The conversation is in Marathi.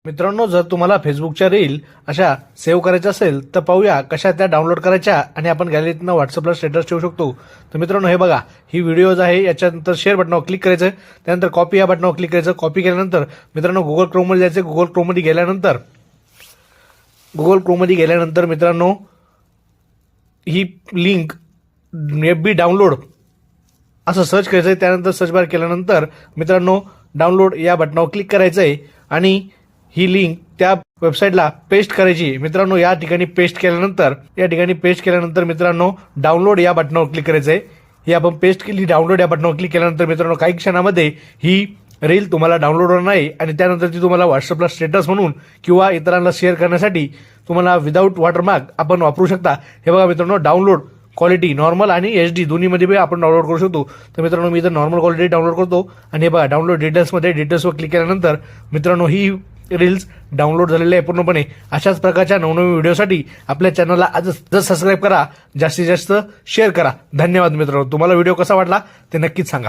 मित्रांनो, जर तुम्हाला फेसबुकच्या रील अशा सेव्ह करायच्या असेल तर पाहूया कशा त्या डाउनलोड करायच्या आणि आपण गॅलरीतनं व्हॉट्सअपला स्टेटस ठेवू शकतो. तर मित्रांनो, हे बघा, ही व्हिडिओज आहे. याच्यानंतर शेअर बटनावर क्लिक करायचं, त्यानंतर कॉपी या बटनावर क्लिक करायचं. कॉपी केल्यानंतर मित्रांनो गुगल क्रोममध्ये जायचं. गुगल क्रोममध्ये गेल्यानंतर मित्रांनो ही लिंक FB डाउनलोड असं सर्च करायचं आहे. त्यानंतर सर्च बार केल्यानंतर मित्रांनो डाउनलोड या बटनावर क्लिक करायचं आहे आणि ही लिंक त्या वेबसाईटला पेस्ट करायची. मित्रांनो, या ठिकाणी पेस्ट केल्यानंतर मित्रांनो डाउनलोड या बटनावर क्लिक करायचं आहे. ही आपण पेस्ट केली. डाउनलोड या बटनावर क्लिक केल्यानंतर मित्रांनो काही क्षणामध्ये ही रील तुम्हाला डाउनलोड होणार आहे आणि त्यानंतर ती तुम्हाला व्हॉट्सअपला स्टेटस म्हणून किंवा इतरांना शेअर करण्यासाठी तुम्हाला विदाऊट वॉटरमार्क आपण वापरू शकता. हे बघा मित्रांनो, डाउनलोड क्वालिटी नॉर्मल आणि HD दोन्हीमध्ये आपण डाउनलोड करू शकतो. तर मित्रांनो, मी इथं नॉर्मल क्वालिटी डाउनलोड करतो आणि हे बघा डाउनलोड डिटेल्सवर क्लिक केल्यानंतर मित्रांनो ही रील्स डाउनलोड झालेले आहे पूर्णपणे. अशाच प्रकारच्या नवनवीन व्हिडिओसाठी आपल्या चॅनलला आजच सबस्क्राईब करा, जास्तीत जास्त शेअर करा. धन्यवाद मित्रांनो. तुम्हाला व्हिडिओ कसा वाटला ते नक्कीच सांगा.